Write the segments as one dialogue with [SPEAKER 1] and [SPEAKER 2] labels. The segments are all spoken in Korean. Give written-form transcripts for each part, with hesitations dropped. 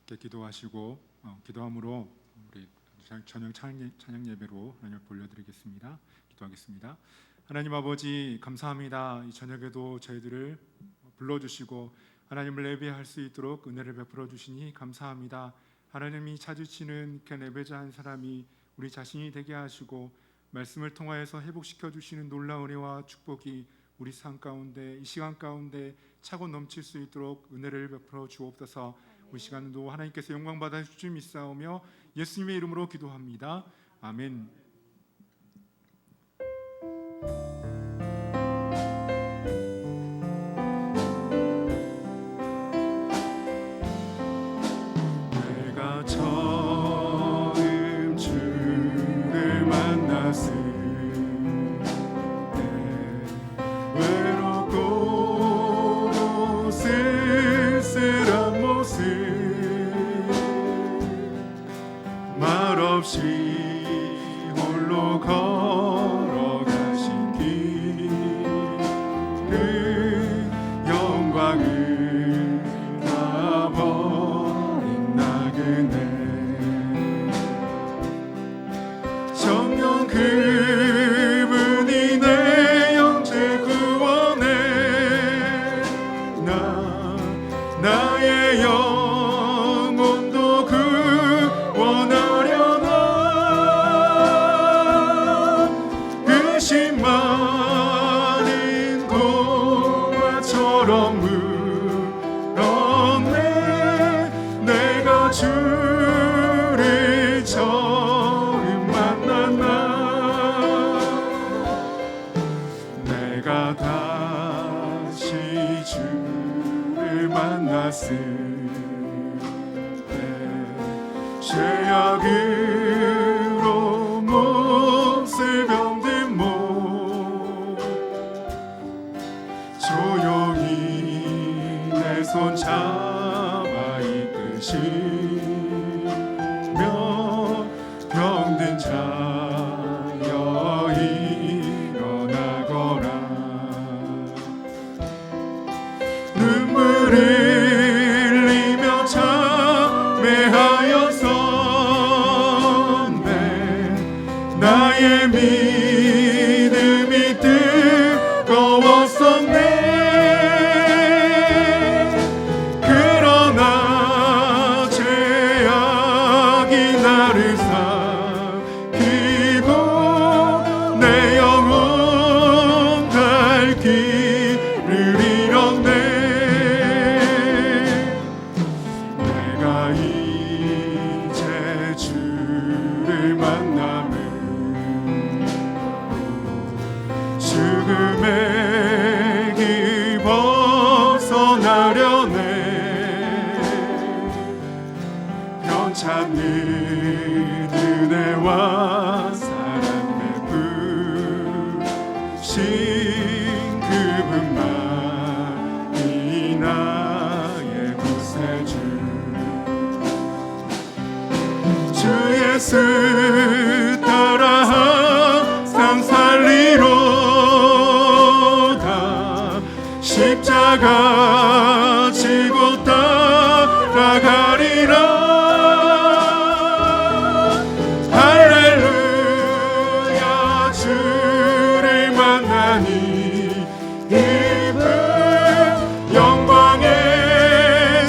[SPEAKER 1] 함께 기도하시고 기도함으로 우리 저녁 찬양 예배로 하나님을 돌려드리겠습니다. 기도하겠습니다. 하나님 아버지 감사합니다. 이 저녁에도 저희들을 불러주시고 하나님을 예배할 수 있도록 은혜를 베풀어 주시니 감사합니다. 하나님이 찾으시는 그 예배자 한 사람이 우리 자신이 되게 하시고 말씀을 통하여서 회복시켜 주시는 놀라운 은혜와 축복이 우리 삶 가운데 이 시간 가운데 차고 넘칠 수 있도록 은혜를 베풀어 주옵소서. 이 시간도 하나님께서 영광 받아 주실 줄 믿사오며 예수님의 이름으로 기도합니다. 아멘. 내가 처음 주를 만났을 때 외롭고 쓸쓸한 모습 말없이 홀로 걸어가신 길 그 영광을 다 버린 나그네 정녕 그분이 내 영재 구원해 나의 영혼도 구원하려나 그 심 많은 동화처럼 물었네 내가 주를 처음 만난 날 내가 다시 주를 만났을 때 죄악으로 몹쓸 병든 몸 조용히 내 손 잡아 이끄시며 병든 자여 일어나거라 눈물을 흘리며 참회하였었네 나의 믿음이 뜨거웠었네 그러나 죄악이 나를 삼키고 내 영혼 갈 길을 잃었네 내가 이제 주를 만나면 죽음의 길 벗어나려네 변찮는 은혜와 사랑 베푸신 그분만이 나의 구세주 주 예수 따라 항상 살리로다 십자가 지고 따라가리라 할렐루야 주를 만나니 기쁜 영광의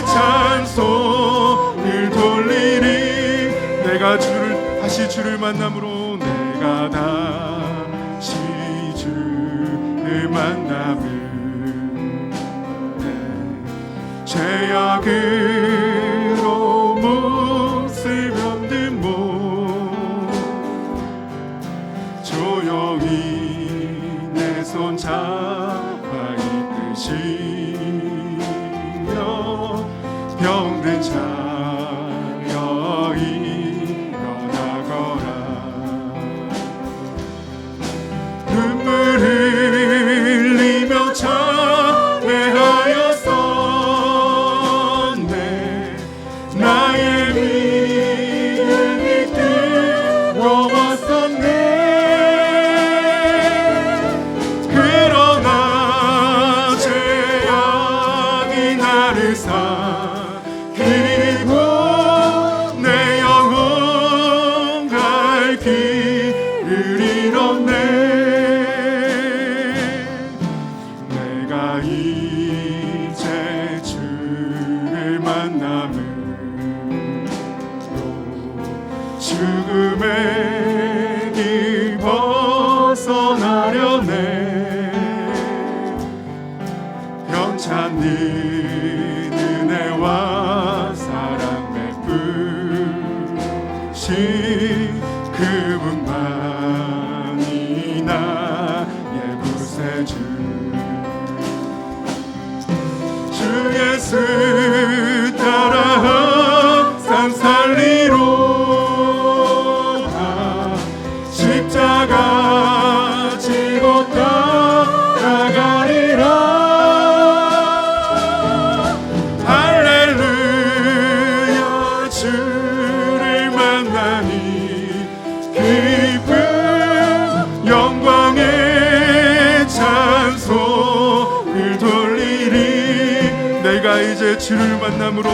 [SPEAKER 1] 찬송을 돌리리 내가 다시 주를 만남으로 내가 다시 주를 만남을 죄악으로 몹쓸 병든 몸 조용히 내 손 잡아 이끄시며 병든 자여 일어나거라 눈물을 흘리며 참회하였었네 나의 믿음이 뜨거웠었네 그러나 죄악이 나를 삼키고 죽음의 길 벗어나려네. 병찬 네 은혜와 사랑 베푸신 그분만이 나의 구세주. 주 예수 따라 항상 살리로다. 십자가 지고 따라가리라. 할렐루야. 주를 만나니 기쁨 영광의 찬송을 돌리리. 내가 이제 주를 만남으로,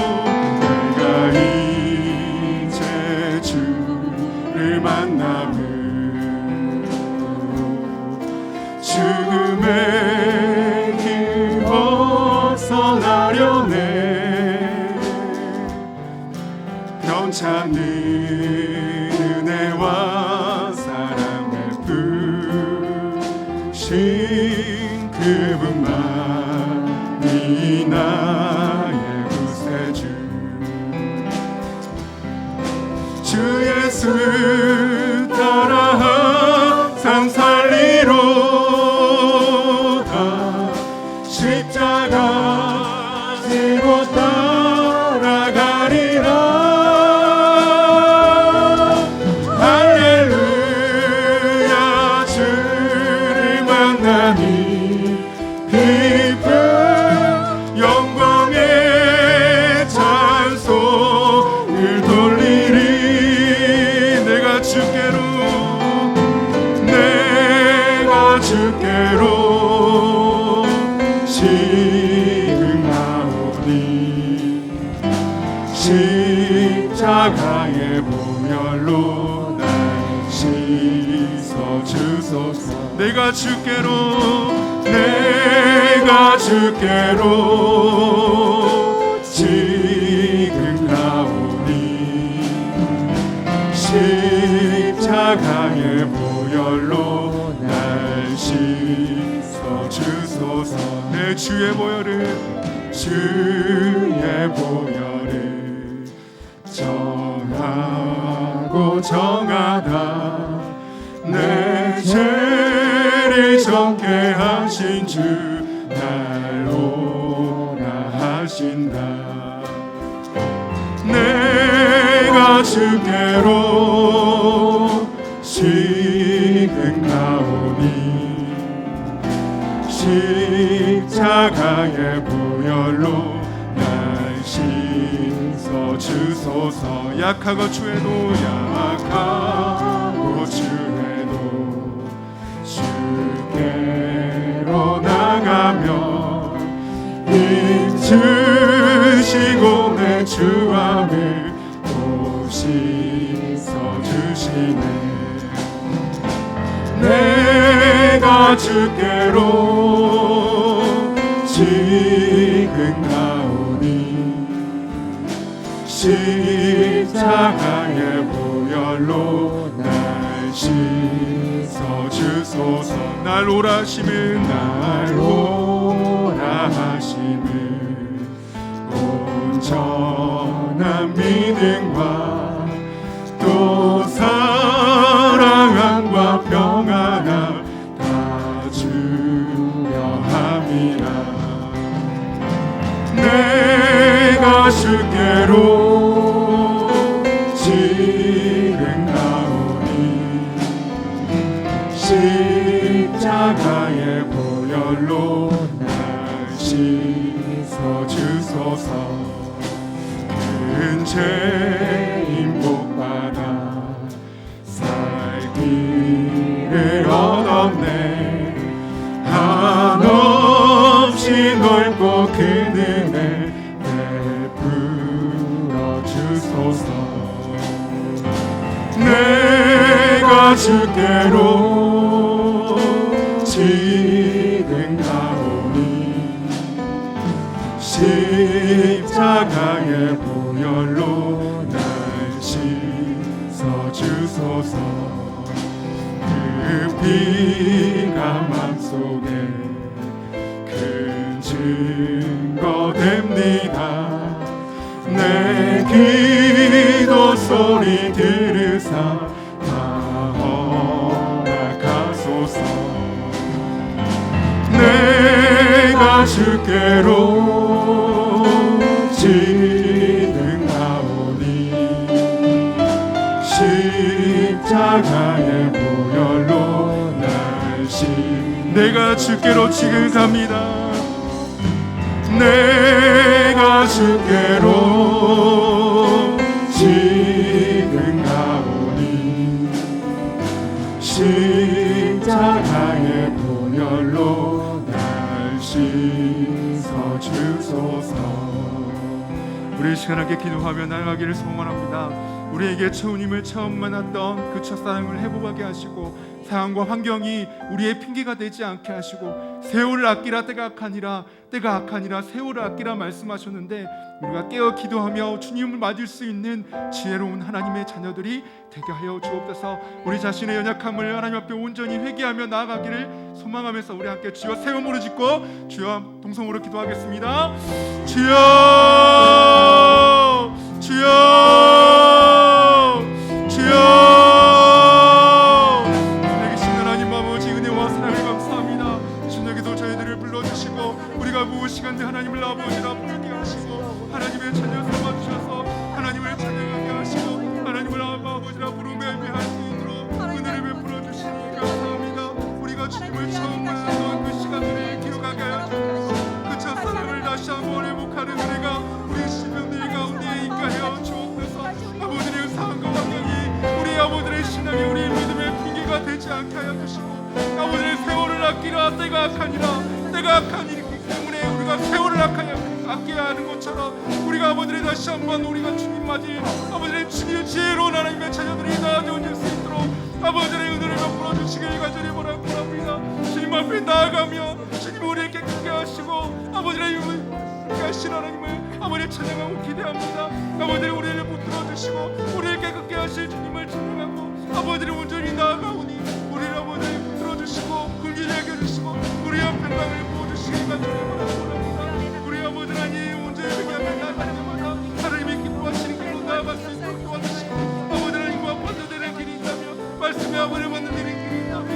[SPEAKER 1] 내가 이제 주를 만남으로 죽음의 길 벗어나려네. 변찬 은혜와 사랑 베푸신 그분만이 나의 구세주. 주 예수 따라 항상 살리로다. 십자가 지고 따라가리라. 할렐루야. 주를 만나니 기쁨 영광의 찬송을 돌리리. 내가 주께로 지금 나오니 십자가의 보혈로 날 씻어주소서. 내가 주께로 지금 나오니 십자가의 보혈로 날 씻어주소서. 내 주의 보혈을 정하고 정하다. 내 죄를 정케 하신 주 날 오라 하신다. 내가 주께로 지금 나오니 십자가의 보혈로 날 씻어주소서. 약하고 추해도 주께로 나가며 힘주시고 내 주함을 또 씻어주시네. 내가 주께로 지금 나오니 십자가의 보혈로 날 씻어주소서. 날 오라 하심은 온전한 믿음과 또 사랑함과 평안함 다 주려 함이라. 내가 주께로 지금 나오니 십자가의 보혈로 날 씻어주소서. 큰 죄인 복받아 살 길을 얻었네. 한없이 넓고 큰 은혜 베풀어 주소서. 내가 주께로 지금 가오니 십자가의 보혈로 날 씻어주소서. 주소서. 그 피가 맘속에 큰 증거 됩니다. 내 기도 소리 들으사 다 허락하소서. 내가 주께로 진등하오니 십자가의 보혈로 날 씻. 내가 주께로 지금 갑니다. 내가 주께로 지금 가오니 십자가의 보혈로 날 씻어 주소서. 우리 시간 함께 기도하며 나아가기를 소원합니다. 우리에게 주님을 처음 만났던 그 첫사랑을 회복하게 하시고 상황과 환경이 우리의 핑계가 되지 않게 하시고 세월을 아끼라 때가 악하니라 때가 악하니라 세월을 아끼라 말씀하셨는데 우리가 깨어 기도하며 주님을 맞을 수 있는 지혜로운 하나님의 자녀들이 되게 하여 주옵소서. 우리 자신의 연약함을 하나님 앞에 온전히 회개하며 나아가기를 소망하면서 우리 함께 주여 세 몸으로 짓고 주여 동성으로 기도하겠습니다. 주여 주여 주여. 우리가 무엇이간데 하나님을 아버지라 부르게 하시고 하나님의 자녀 삼아주셔서 하나님을 찬양하게 하시고 하나님을 아버지라 부르며 예배할 수 있도록 은혜를 베풀어 주시니 감사합니다. 우리가 주님을 처음 만났던 그 시간들을 기억하게 하여 주시고 그 첫사랑을 다시 한번 회복하는 은혜가 우리 시민들 가운데 있게 하여 주옵소서. 아버지의 상황과 환경이 우리 아버지의 신앙이 우리 믿음의 핑계가 되지 않게 하여 주시고 아버지의 세월을 아끼라 때가 악하니라 때가 악하니 때문에 우리가 세월을 아껴야 하는 것처럼 우리가 아버지를 다시 한번 우리가 주님 맞이 아버지의 주님의 지혜로운 하나님의 자녀들이 나아질 수 있도록 아버지의 은혜를 베풀어 주시길 간절히 원합니다. 주님 앞에 나아가며 주님 우리를 깨끗게 하시고 아버지의 깨끗게 하신 하나님을 아버지를 찬양하고 기대합니다. 아버지를 우리를 붙들어 주시고 우리를 깨끗게 하실 주님을 찬양하고 아버지를 온전히 나아가오니 우리를 아버지를 붙들어 주시고 긍휼히 여겨주시고 우리의 평강을 부어주시길 간절히 원합니다. 우리 아버지 하나님 온전히 회개하며 나아갈 때마다 하나님의 기뻐하시는 길로 나아갈 수 있도록 도와주시고 아버지 하나님과 반대되는 길이 있다며 말씀에 아버지를 받는 길이 있다며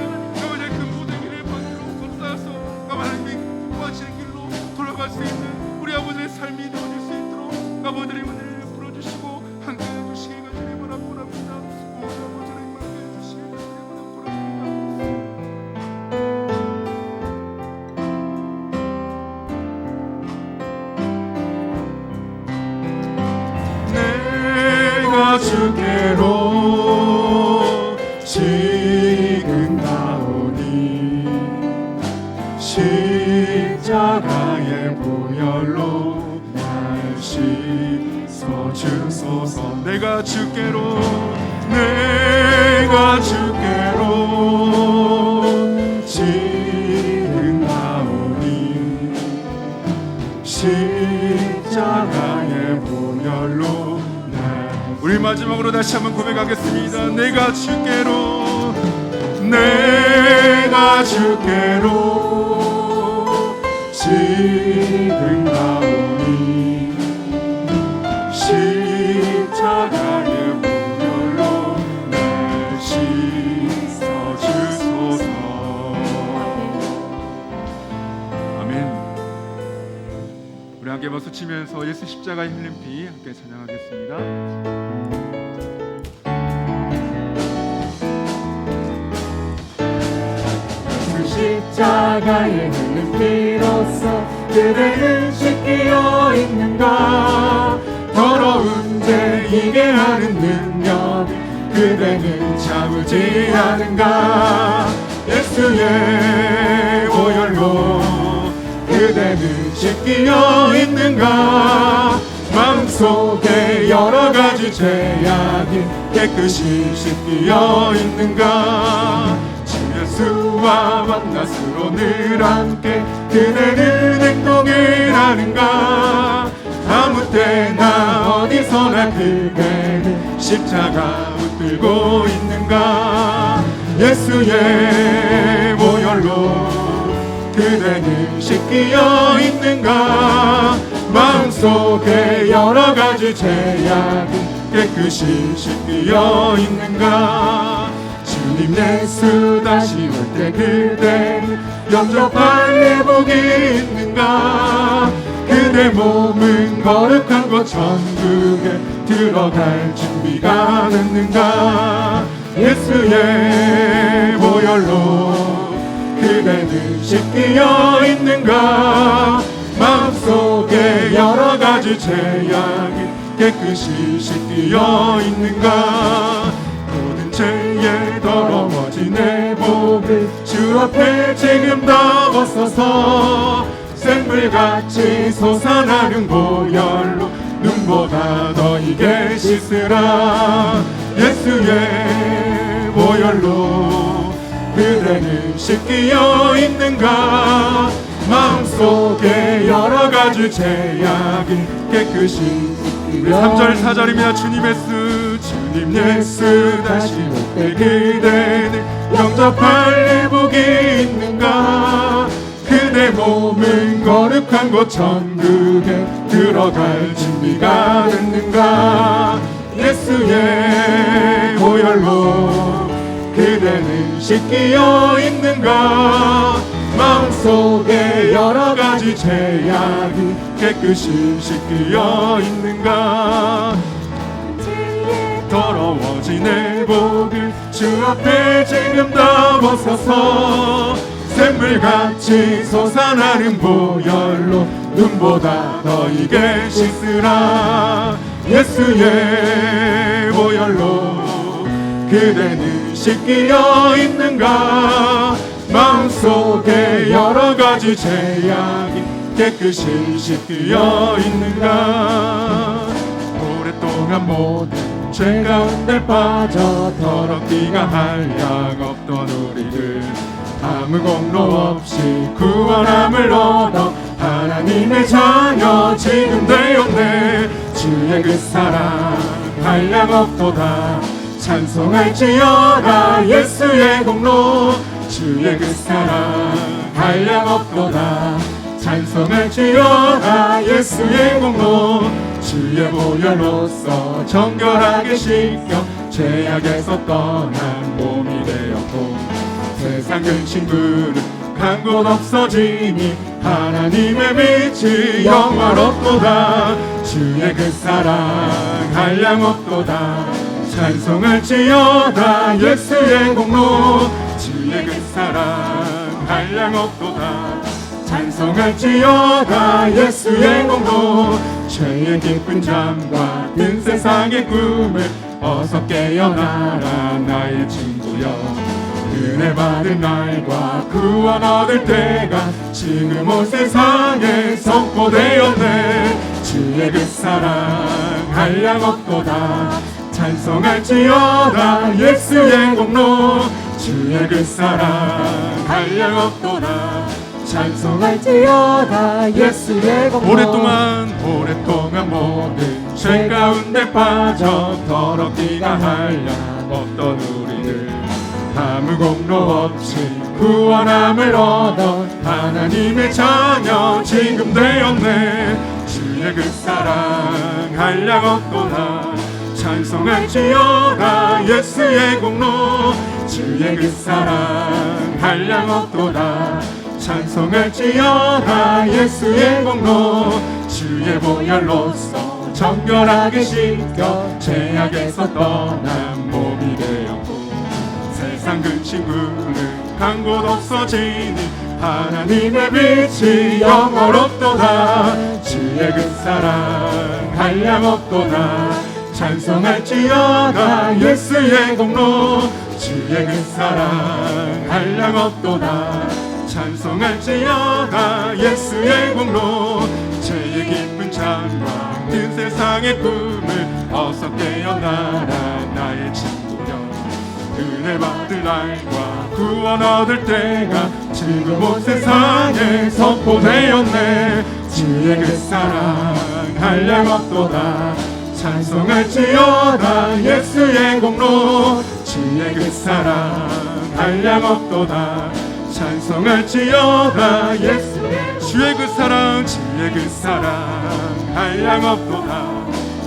[SPEAKER 1] 아버지의 그 모든 길을 반대로 걸어서 하나님의 기뻐하시는 길로 돌아갈 수 있는 우리 아버지의 삶이 되어질 수 있도록 아버지의 은혜를 풀어주시고 함께해 주시길 간절히 원합니다. 우리 아버지 하나님 함께해 주시길 간절히 원합니다. 주께로 지금 나오니 십자가의 보혈로 날 씻어 주소서. 내가 주께로 지금 나오니 십자가의 보혈로. 우리 마지막으로 다시 한번 고백하겠습니다. 내가 주께로 지금 나오니 십자가의 보혈로 날 씻어 주소서. 아멘. 우리 함께 박수 치면서 예수 십자가의 흘린 피 함께 찬양하겠습니다.
[SPEAKER 2] 십자가에 흘린 피로써 그대는 씻기어 있는가. 더러운 죄 이게 하는 능력 그대는 참지 않은가. 예수의 보혈로 그대는 씻기어 있는가. 마음속에 여러가지 죄악이 깨끗이 씻기어 있는가. 예수와 만났으로 늘 함께 그대는 행동을 하는가. 아무 때나 어디서나 그대는 십자가 붙들고 있는가 예수의 보혈로 그대는 씻기어 있는가 마음속에 여러가지 죄악이 깨끗이 씻기어 있는가 주님 예수 다시 올 때 그대는 영접할 내복이 있는가 그대 몸은 거룩한 곳 천국에 들어갈 준비가 됐는가 예수의 보혈로 그대는 씻기어 있는가 마음속에 여러가지 죄악이 깨끗이 씻기어 있는가 모든 죄에 더러워진 내복을 주 앞에 지금 다 벗어서 샘물같이 솟아나는 보혈로 눈보다 더 이게 씻으라 예수의 보혈로 그대는 씻기어 있는가 마음속에 여러가지 죄악이 깨끗이 우리 3절 4절입니다. 주님 예수 주님 예수 다시 올 때 그대는 영접할 내복이 있는가 그대 몸은 거룩한 곳 천국에 들어갈 준비가 됐는가 예수의 보혈로 그대는 씻기어 있는가 마음속에 여러가지 죄악이 깨끗이 씻기어 있는가 더러워진 내복을 주 앞에 지금 다 벗어서 샘물같이 솟아나는 보혈로 눈보다 더 이게 씻으라 예수의 보혈로 그대는 씻기어 있는가 마음속에 여러가지 죄악이 깨끗이 씻기어 있는가 오랫동안 모든 죄 가운데 빠져 더럽기가 한량 없던 우리를 아무 공로 없이 구원함을 얻어 하나님의 자녀 지금 되었네 주의 그 사랑 한량 없도다 찬송할지어다 예수의 공로 주의 그 사랑 한량 없도다 찬송할지어다 예수의 공로 주의 보혈로서 정결하게 씻겨 죄악에서 떠난 몸이 되었고 세상 근심 그릇 간 곳 없어지니 하나님의 빛이 영화롭도다 주의 그 사랑 한량 없도다 찬송할지어다 예수의 공로 주의 그 사랑 한량 없도다 찬송할지어다 예수의 공로 죄의 깊은 잠과 든 세상의 꿈을 어서 깨어나라 나의 친구여 은혜 받은 날과 구원 얻을 때가 지금 온 세상에 선포되었네 주의 그 사랑 한량 없도다 찬송할지어다 예수의 공로 주의 그 사랑 한량 없도다 찬송할지어다 예수의 공로 오랫동안 모든 죄 가운데 빠져 더럽기가 한량 없던 우리를 아무 공로 없이 구원함을 얻어 하나님의 자녀 지금 되었네 주의 그 사랑 한량 없도다 찬송할지어다 예수의 공로 주의 그 사랑 한량 없도다 찬송할지어다 예수의 공로 주의 보혈로서 정결하게 씻겨 죄악에서 떠난 몸이 되었고 세상 근심 그릇 간 곳 없어지니 하나님의 빛이 영원롭도다 주의 그 사랑 한량 없도다 찬송할지어다 예수의 공로 주의 그 사랑 한량 없도다 찬송할지어다 예수의 공로 죄의 깊은 잠과 든 세상의 꿈을 어서 깨어나라 나의 친구여 은혜 받을 날과 구원 얻을 때가 지금 온 세상에 선포되었네 주의 그 사랑 한량 없도다 찬송할지어다 예수의 공로 주의 그 사랑 한량없도다 찬송할지어다 예수의 주의 그 사랑 주의 그 사랑 한량없도다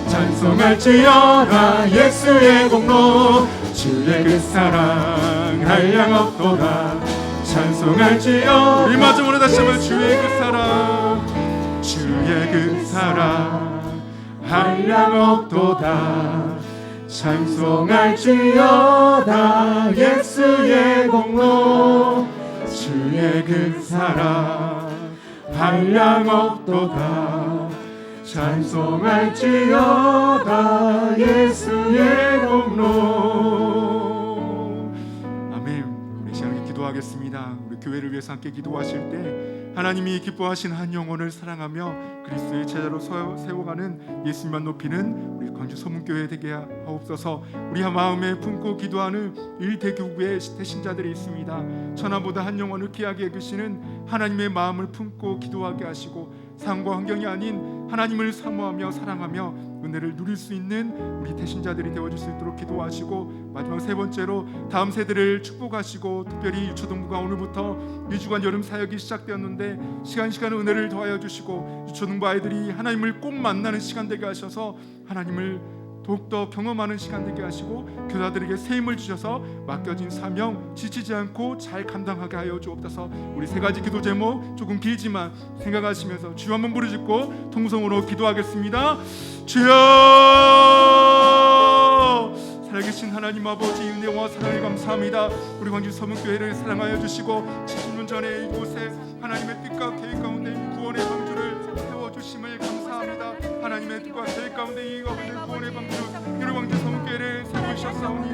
[SPEAKER 2] 찬송할지어다 예수의 공로 주의 그 사랑 한량없도다 찬송할지어다 우리 마지막으로 다시 한번 주의 그 사랑 주의 그 사랑 한량없도다 찬송할지어다 예수의 공로 주의 그 사랑 한량없도다 찬송할지어다 예수의 공로. 아멘. 우리 시간에 기도하겠습니다. 우리 교회를 위해서 함께 기도하실 때 하나님이 기뻐하신 한 영혼을 사랑하며 그리스도의 제자로 세워가는 예수님만 높이는 우리 광주 소문교회 되게 하옵소서. 우리 마음에 품고 기도하는 일대교구의 대신자들이 있습니다. 천하보다 한 영혼을 귀하게 여기시는 하나님의 마음을 품고 기도하게 하시고 삶과 환경이 아닌 하나님을 사모하며 사랑하며 은혜를 누릴 수 있는 우리 대신자들이 되어줄 수 있도록 기도하시고 마지막 세 번째로 다음 세대를 축복하시고 특별히 유초등부가 오늘부터 2주간 여름 사역이 시작되었는데 시간 은혜를 더하여 주시고 유초등부 아이들이 하나님을 꼭 만나는 시간 되게 하셔서 하나님을 더욱더 경험하는 시간 되게 하시고 교사들에게 새 힘을 주셔서 맡겨진 사명 지치지 않고 잘 감당하게 하여 주옵소서. 우리 세 가지 기도 제목 조금 길지만 생각하시면서 주여 한번 부르짖고 통성으로 기도하겠습니다. 주여 살아계신 하나님 아버지 은혜와 사랑을 감사합니다. 우리 광주 서문교회를 사랑하여 주시고 70년 전에 이곳에 하나님의 뜻과 계획 가운데 구원의 방주를 세워주심을 감사합니다. 하나님의 뜻과 계획 가운데 이 구원의 방주 우리 광주 서문교회를 세우셨사오니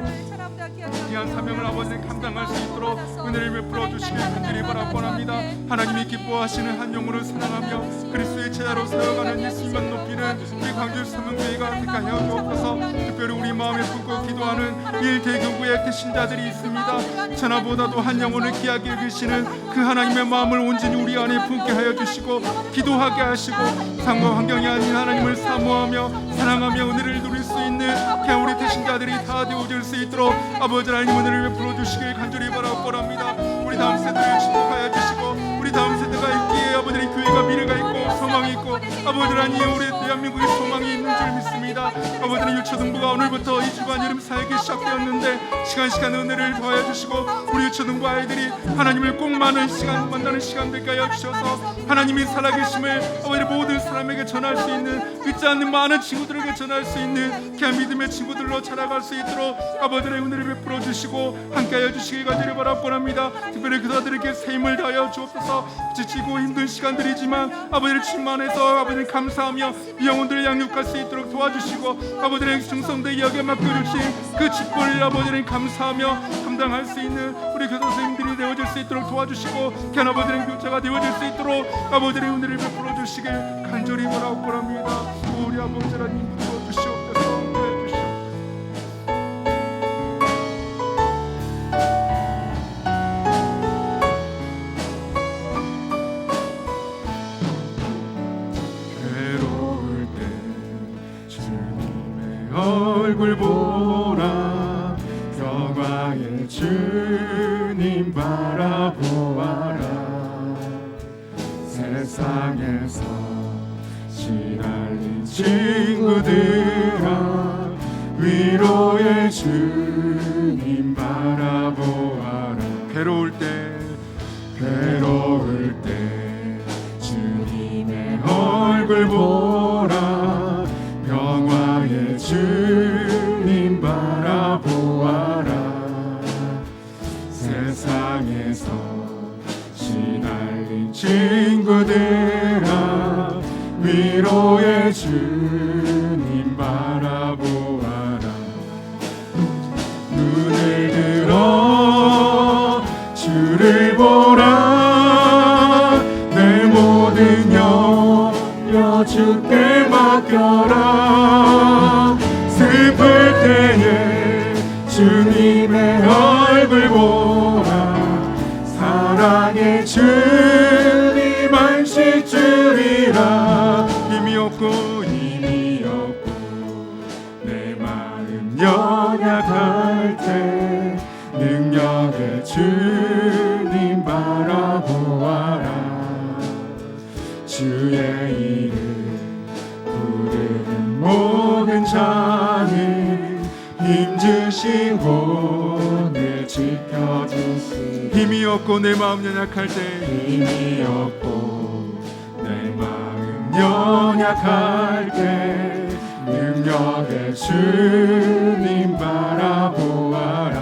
[SPEAKER 2] 귀한 사명을 아버지는 감당할 수 있도록 은혜를 베풀어 주시길 간절히 바라고 합니다. 하나님이 기뻐하시는 한 영혼을 사랑하며 그리스도의 제자로 세워가는 예수님만 높이는 우리 광주 서문교회가 택하여 주옵소서. 특별히 우리 마음에 품고 기도하는 일대교구의 대신자들이 있습니다. 천하보다도 한 영혼을 귀하게 여기시는 그 하나님의 마음을 온전히 우리 안에 품게 하여 주시고 기도하게 하시고 상과 환경이 아닌 하나님을 사모하며 사랑하며 은혜를 누릴 수 있는 그냥 우리 대신자들이 다 되어질 수 있도록 아버지 하나님 은혜를 베풀어 주시길 간절히 바라고 합니다. 우리 다음 세대를 축복하여 주시고 우리 다음 세대가 있기에 아버지 교회가 미래가 있고 소망이 있고 아버지 하나님 우리 대한민국에 소망이 있는 줄 믿습니다. 아버지 하나님 유초등부가 오늘부터 2주간 여름 사역이 시작되었는데 시간 은혜를 더하여 주시고 우리 유초등부 아이들이 하나님을 꼭 만나는 시간 되게 하여 주셔서 하나님이 살아계심을 아버지 모든 사람에게 전할 수 있는 믿지 않는 많은 친구들에게 전할 수 있는 귀한 믿음의 친구들로 자라갈 수 있도록 아버지의 은혜를 베풀어 주시고 함께하여 주시길 간절히 바라고 합니다. 특별히 그들에게 새 힘을 다하여 주옵소서. 지치고 힘든 시간들이지만 아버지를 충만해서 아버지를 감사하며 이 영혼들을 양육할 수 있도록 도와주시고 아버지의 충성되게 여기에 맡겨주신 그 직분을 아버지를 감사하며 감당할 수 있는 우리 교사 선생님들이 되어질 수 있도록 도와주시고 귀한 아버지의 교차가 되어질 수 있도록 아버지의 은혜를 베풀어 주시길 간절히 바라고 합니다. 우리 아버지 하나님 도와주시옵소서. 얼굴 보라 평화의 주님 바라보아라 세상에서 시달린 친구들아 위로의 주님 바라보아라 괴로울 때 주님의 얼굴 보라 평화의 주님 바라보아라 세상에서 시달린 친구들아 위로의 주님 바라보아라 눈을 들어 주를 보라 내 모든 염려 주께 맡겨라 슬플 때에 주님의 얼굴 보라 사랑의 주님 안식 주리라 힘이 없고 연약할 때 능력의 주님 바라보아라. 주의 이름 부르는 모든 자는 힘주시고 늘 지켜주시. 힘이 없고 내 마음 연약할 때 힘이 없고 내 마음 연약할 때 능력의 주님 바라보아라.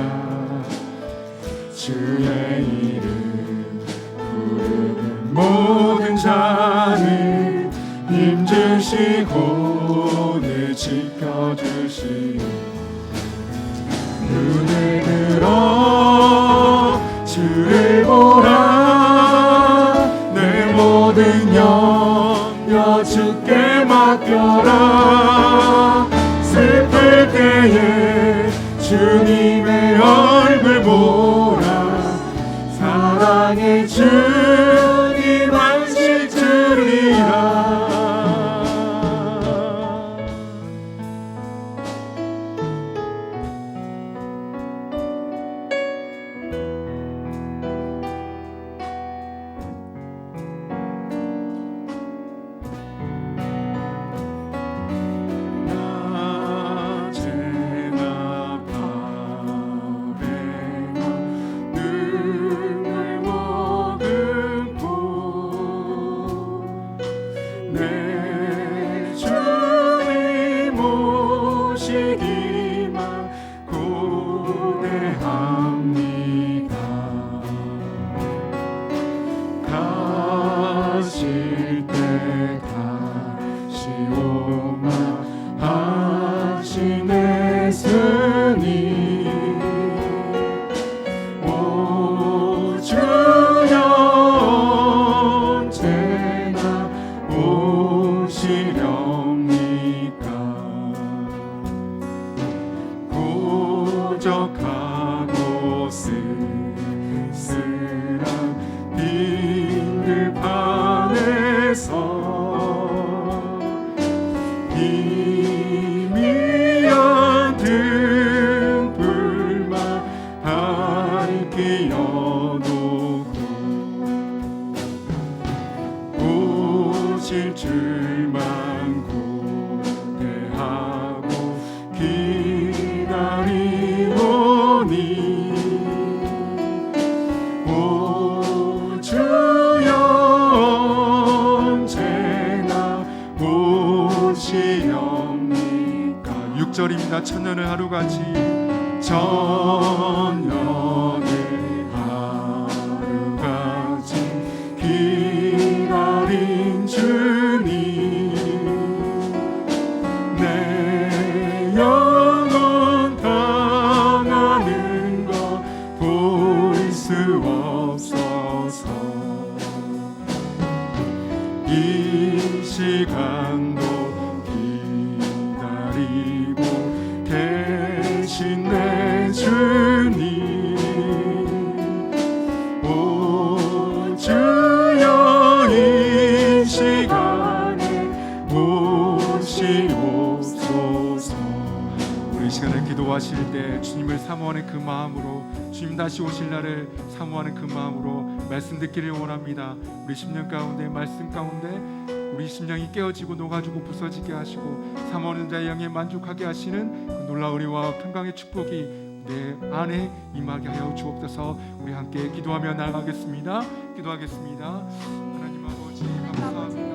[SPEAKER 2] 주의 이름 부르는 모든 자는 힘주시고 늘 지켜주시오. 눈을 들어 주를 보라. 내 모든 염려 주께 맡겨라. 슬플 때에 주님의 얼굴 보라. 사랑의 주님 안식 주리라. 희미한 등불만 밝히 여놓고 오실 줄만 고대하고 기다리오니 오 주여 언제나 오시렵니까. 6절입니다. 천년의 하루같이 천년의 하루같이 기다린 주님 내 영혼 당하는 것 볼 수 없어서 이 시간도 기다리고 계신 내 주님 오 주여 이 시간에 오시옵소서. 우리 이 시간에 기도하실 때 주님을 사모하는 그 마음으로 주님 다시 오실 날을 사모하는 그 마음으로 말씀 듣기를 원합니다. 우리 심령 가운데 말씀 가운데 우리 심령이 깨어지고 녹아지고 부서지게 하시고 사모하는 자의 영에 만족하게 하시는 그 놀라운 은혜와 평강의 축복이 내 안에 임하게 하여 주옵소서. 우리 함께 기도하며 나아가겠습니다. 기도하겠습니다. 하나님 아버지 감사합니다.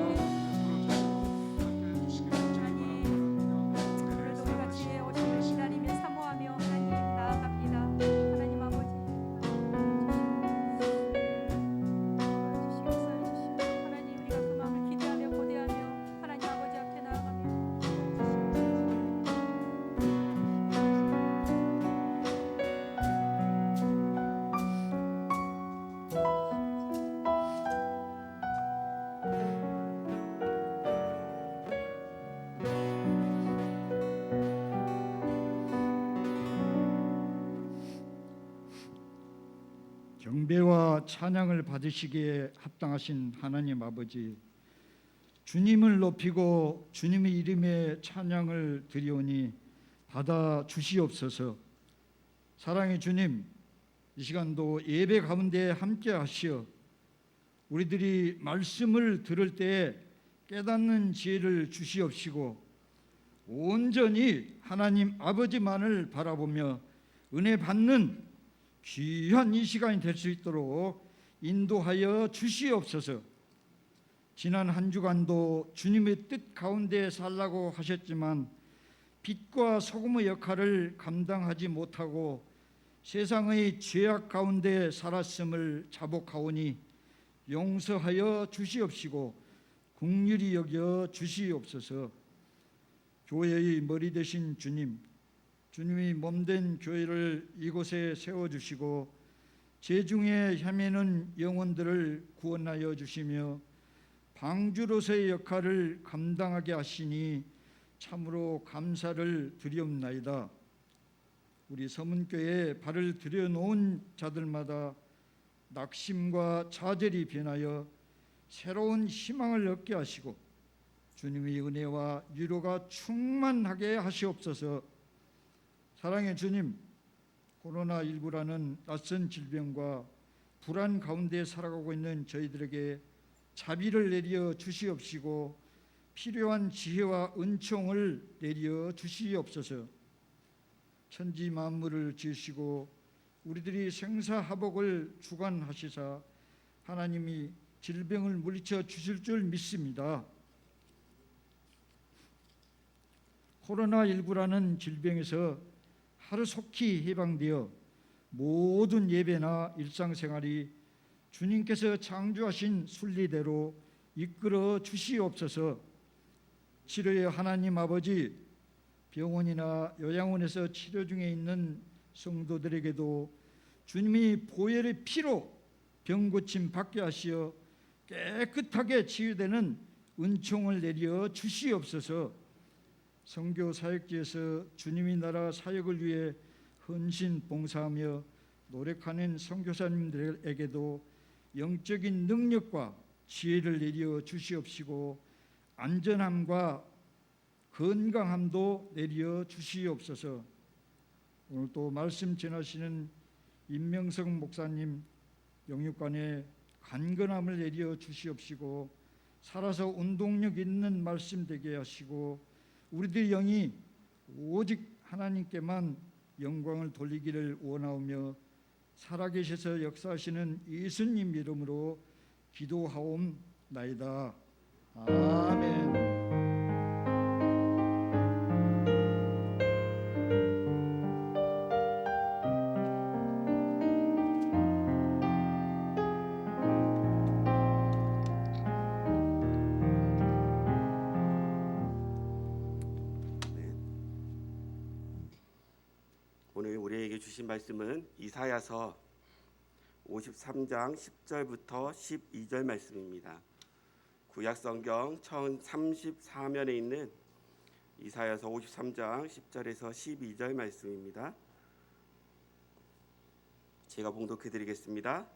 [SPEAKER 3] 경배와 찬양을 받으시기에 합당하신 하나님 아버지, 주님을 높이고 주님의 이름에 찬양을 드리오니 받아 주시옵소서. 사랑의 주님, 이 시간도 예배 가운데 함께 하시어 우리들이 말씀을 들을 때 깨닫는 지혜를 주시옵시고 온전히 하나님 아버지만을 바라보며 은혜 받는 귀한 이 시간이 될 수 있도록 인도하여 주시옵소서. 지난 한 주간도 주님의 뜻 가운데 살라고 하셨지만 빛과 소금의 역할을 감당하지 못하고 세상의 죄악 가운데 살았음을 자복하오니 용서하여 주시옵시고 긍휼히 여겨 주시옵소서. 교회의 머리 되신 주님, 주님이 몸된 교회를 이곳에 세워주시고 재중에 헤매는 영혼들을 구원하여 주시며 방주로서의 역할을 감당하게 하시니 참으로 감사를 드리옵나이다. 우리 서문교회에 발을 들여놓은 자들마다 낙심과 좌절이 변하여 새로운 희망을 얻게 하시고 주님의 은혜와 위로가 충만하게 하시옵소서. 사랑의 주님, 코로나19라는 낯선 질병과 불안 가운데 살아가고 있는 저희들에게 자비를 내려 주시옵시고 필요한 지혜와 은총을 내려 주시옵소서. 천지 만물을 지으시고 우리들이 생사화복을 주관하시사 하나님이 질병을 물리쳐 주실 줄 믿습니다. 코로나19라는 질병에서 하루속히 해방되어 모든 예배나 일상생활이 주님께서 창조하신 순리대로 이끌어 주시옵소서. 치료의 하나님 아버지, 병원이나 요양원에서 치료 중에 있는 성도들에게도 주님이 보혈의 피로 병 고침 받게 하시어 깨끗하게 치유되는 은총을 내려 주시옵소서. 선교 사역지에서 주님의 나라 사역을 위해 헌신 봉사하며 노력하는 선교사님들에게도 영적인 능력과 지혜를 내려 주시옵시고 안전함과 건강함도 내려 주시옵소서. 오늘 또 말씀 전하시는 임명성 목사님 영육간에 간건함을 내려 주시옵시고 살아서 운동력 있는 말씀 되게 하시고 우리들 영이 오직 하나님께만 영광을 돌리기를 원하오며 살아계셔서 역사하시는 예수님 이름으로 기도하옵나이다. 아멘.
[SPEAKER 4] 오늘 우리에게 주신 말씀은 이사야서 53장 10절부터 12절 말씀입니다. 구약성경 1034면에 있는 이사야서 53장 10절에서 12절 말씀입니다. 제가 봉독해 드리겠습니다.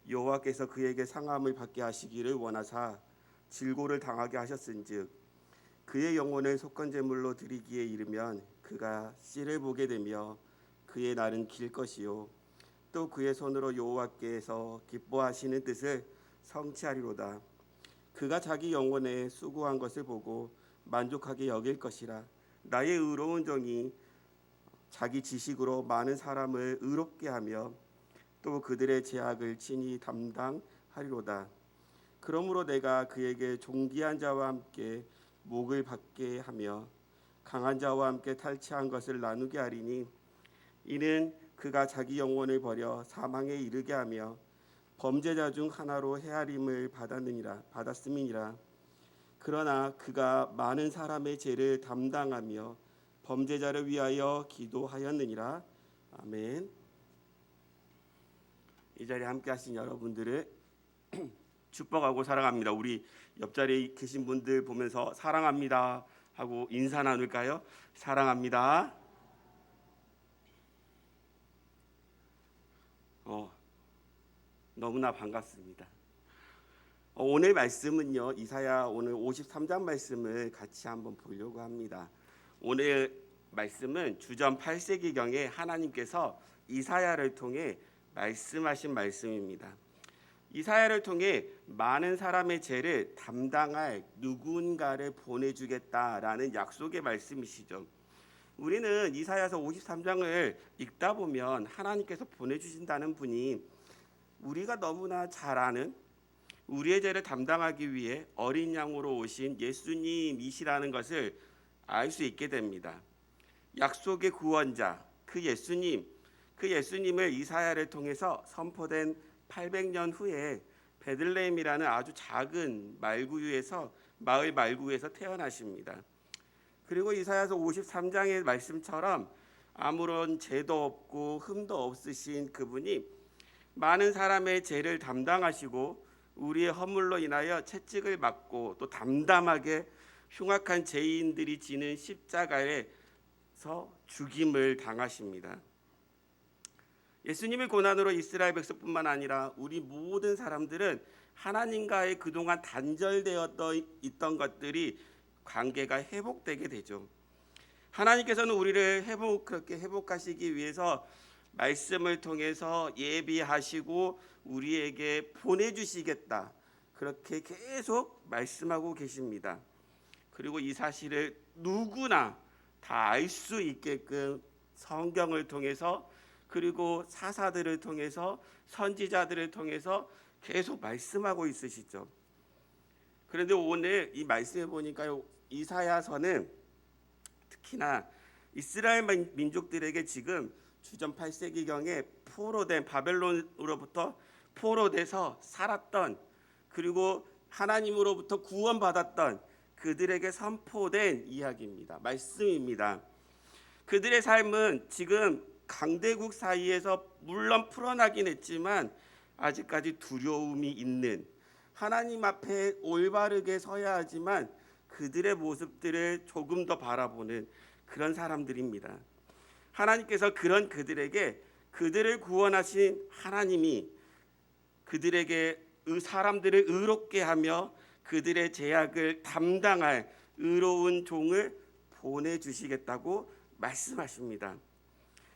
[SPEAKER 4] 여호와께서 그에게 상함을 받게 하시기를 원하사 질고를 당하게 하셨은즉 그의 영혼을 속건제물로 드리기에 이르면 그가 씨를 보게 되며 그의 날은 길 것이요 또 그의 손으로 여호와께서 기뻐하시는 뜻을 성취하리로다. 그가 자기 영혼에 수고한 것을 보고 만족하게 여길 것이라. 나의 의로운 종이 자기 지식으로 많은 사람을 의롭게 하며 또 그들의 죄악을 친히 담당하리로다. 그러므로 내가 그에게 존귀한 자와 함께 목을 받게 하며 강한 자와 함께 탈취한 것을 나누게 하리니 이는 그가 자기 영혼을 버려 사망에 이르게 하며 범죄자 중 하나로 헤아림을 받았음이니라. 그러나 그가 많은 사람의 죄를 담당하며 범죄자를 위하여 기도하였느니라. 아멘. 이 자리에 함께 하신 여러분들을 축복하고 사랑합니다. 우리 옆자리에 계신 분들 보면서 사랑합니다 하고 인사 나눌까요? 사랑합니다. 너무나 반갑습니다. 오늘 말씀은요, 이사야 오늘 53장 말씀을 같이 한번 보려고 합니다. 오늘 말씀은 주전 8세기경에 하나님께서 이사야를 통해 말씀하신 말씀입니다. 이사야를 통해 많은 사람의 죄를 담당할 누군가를 보내주겠다라는 약속의 말씀이시죠. 우리는 이사야서 53장을 읽다 보면 하나님께서 보내주신다는 분이 우리가 너무나 잘 아는 우리의 죄를 담당하기 위해 어린 양으로 오신 예수님이시라는 것을 알 수 있게 됩니다. 약속의 구원자 그 예수님을 이사야를 통해서 선포된 800년 후에 베들레헴이라는 아주 작은 마을 말구에서 태어나십니다. 그리고 이사야서 53장의 말씀처럼 아무런 죄도 없고 흠도 없으신 그분이 많은 사람의 죄를 담당하시고 우리의 허물로 인하여 채찍을 맞고 또 담담하게 흉악한 죄인들이 지는 십자가에서 죽임을 당하십니다. 예수님의 고난으로 이스라엘 백성뿐만 아니라 우리 모든 사람들은 하나님과의 그동안 단절되어 있던 것들이 관계가 회복되게 되죠. 하나님께서는 우리를 그렇게 회복하시기 위해서 말씀을 통해서 예비하시고 우리에게 보내주시겠다 그렇게 계속 말씀하고 계십니다. 그리고 이 사실을 누구나 다 알 수 있게끔 성경을 통해서 그리고 사사들을 통해서 선지자들을 통해서 계속 말씀하고 있으시죠. 그런데 오늘 이 말씀해 보니까요, 이사야서는 특히나 이스라엘 민족들에게 지금 주전 8세기경에 포로된 바벨론으로부터 포로돼서 살았던 그리고 하나님으로부터 구원받았던 그들에게 선포된 이야기입니다. 말씀입니다. 그들의 삶은 지금 강대국 사이에서 물론 풀어나긴 했지만 아직까지 두려움이 있는 하나님 앞에 올바르게 서야 하지만 그들의 모습들을 조금 더 바라보는 그런 사람들입니다. 하나님께서 그런 그들에게 그들을 구원하신 하나님이 그들에게 사람들을 의롭게 하며 그들의 죄악을 담당할 의로운 종을 보내주시겠다고 말씀하십니다.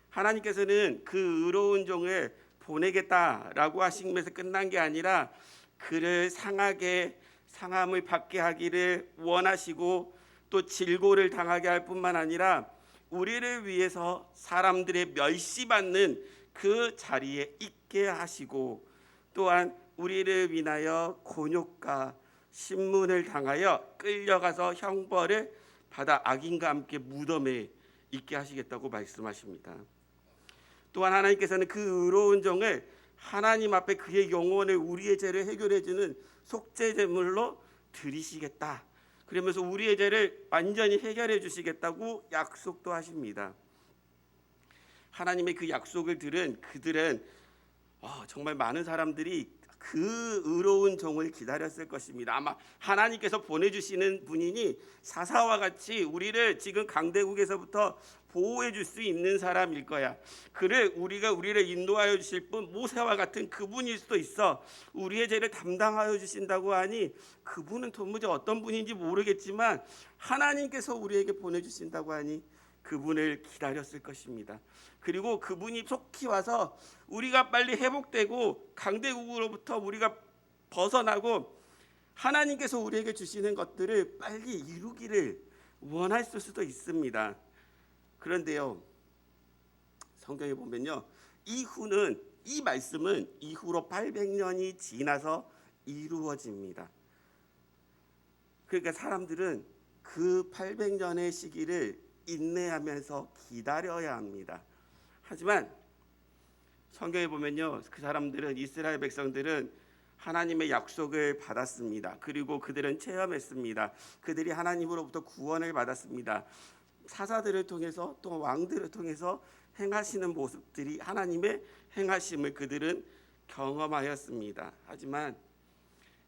[SPEAKER 4] 하나님께서는 그 의로운 종을 보내겠다라고 하시면서 끝난 게 아니라 그를 상함을 받게 하기를 원하시고 또 질고를 당하게 할 뿐만 아니라 우리를 위해서 사람들의 멸시받는 그 자리에 있게 하시고 또한 우리를 위하여 곤욕과 신문을 당하여 끌려가서 형벌을 받아 악인과 함께 무덤에 있게 하시겠다고 말씀하십니다. 또한 하나님께서는 그 의로운 종을 하나님 앞에 그의 영혼을 우리의 죄를 해결해 주는 속죄 제물로 드리시겠다. 그러면서 우리의 죄를 완전히 해결해 주시겠다고 약속도 하십니다. 하나님의 그 약속을 들은 그들은 정말 많은 사람들이 그 의로운 종을 기다렸을 것입니다. 아마 하나님께서 보내주시는 분이니 사사와 같이 우리를 지금 강대국에서부터 보호해 줄 수 있는 사람일 거야. 우리를 인도하여 주실 분 모세와 같은 그분일 수도 있어. 우리의 죄를 담당하여 주신다고 하니 그분은 도무지 어떤 분인지 모르겠지만 하나님께서 우리에게 보내주신다고 하니 그분을 기다렸을 것입니다. 그리고 그분이 속히 와서 우리가 빨리 회복되고 강대국으로부터 우리가 벗어나고 하나님께서 우리에게 주시는 것들을 빨리 이루기를 원했을 수도 있습니다. 그런데요, 성경에 보면요, 이 말씀은 이후로 800년이 지나서 이루어집니다. 그러니까 사람들은 그 800년의 시기를 인내하면서 기다려야 합니다. 하지만 성경에 보면요, 그 사람들은 이스라엘 백성들은 하나님의 약속을 받았습니다. 그리고 그들은 체험했습니다. 그들이 하나님으로부터 구원을 받았습니다. 사사들을 통해서 또 왕들을 통해서 행하시는 모습들이 하나님의 행하심을 그들은 경험하였습니다. 하지만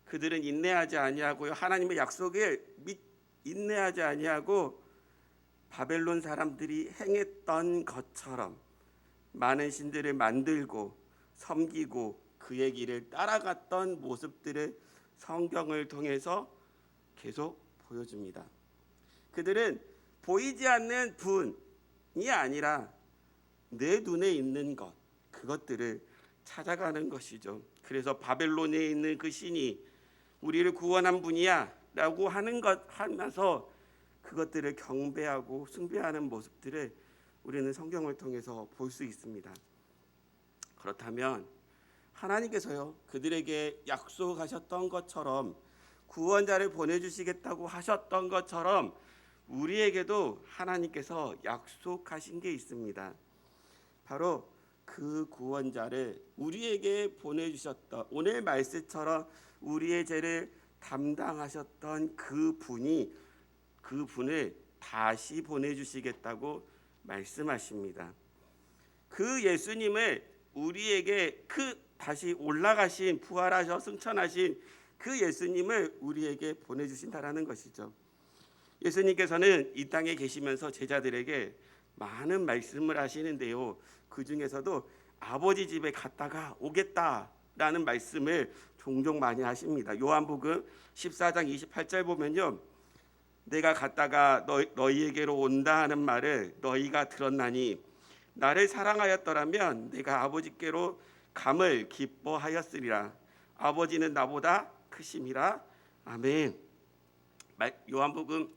[SPEAKER 4] 그들은 인내하지 아니하고요, 하나님의 약속을 인내하지 아니하고 바벨론 사람들이 행했던 것처럼 많은 신들을 만들고 섬기고 그의 길을 따라갔던 모습들을 성경을 통해서 계속 보여줍니다. 그들은 보이지 않는 분, 아니라 내 눈에 있는 것, 그것들을 찾아가는 것이죠. 그래서 바벨론에 있는 그 신이 우리를 구원한 분이야 라고 하는 것 하면서 그것들을 경배하고 숭배하는 모습들을 우리는 성경을 통해서 볼 수 있습니다. 그렇다면 하나님께서요, 그들에게 약속하셨던 것처럼, 구원자를 보내주시겠다고 하셨던 것처럼 우리에게도 하나님께서 약속하신 게 있습니다. 바로 그 구원자를 우리에게 보내주셨던, 오늘 말씀처럼 우리의 죄를 담당하셨던 그분을 다시 보내주시겠다고 말씀하십니다. 그 예수님을 우리에게, 다시 올라가신, 부활하셔 승천하신 그 예수님을 우리에게 보내주신다라는 것이죠. 예수님께서는 이 땅에 계시면서 제자들에게 많은 말씀을 하시는데요, 그 중에서도 아버지 집에 갔다가 오겠다라는 말씀을 종종 많이 하십니다. 요한복음 14장 28절 보면요, 내가 갔다가 너희에게로 온다 하는 말을 너희가 들었나니 나를 사랑하였더라면 내가 아버지께로 감을 기뻐하였으리라. 아버지는 나보다 크심이라. 아멘. 요한복음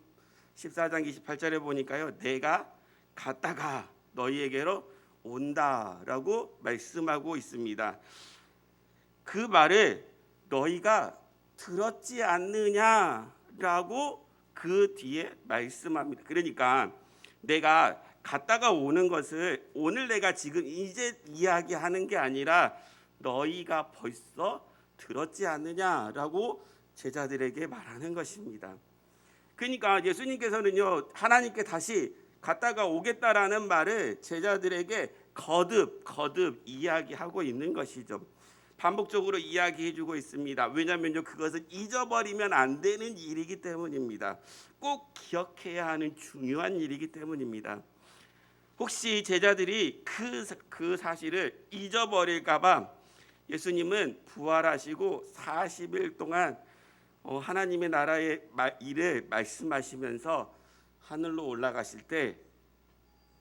[SPEAKER 4] 14장 28절에 보니까요, 내가 갔다가 너희에게로 온다라고 말씀하고 있습니다. 그 말을 너희가 들었지 않느냐라고 그 뒤에 말씀합니다. 그러니까 내가 갔다가 오는 것을 오늘 내가 지금 이제 이야기하는 게 아니라 너희가 벌써 들었지 않느냐라고 제자들에게 말하는 것입니다. 그러니까 예수님께서는요, 하나님께 다시 갔다가 오겠다라는 말을 제자들에게 거듭 이야기하고 있는 것이죠. 반복적으로 이야기해주고 있습니다. 왜냐하면요, 그것을 잊어버리면 안 되는 일이기 때문입니다. 꼭 기억해야 하는 중요한 일이기 때문입니다. 혹시 제자들이 그 사실을 잊어버릴까봐 예수님은 부활하시고 40일 동안 하나님의 나라의 일을 말씀하시면서 하늘로 올라가실 때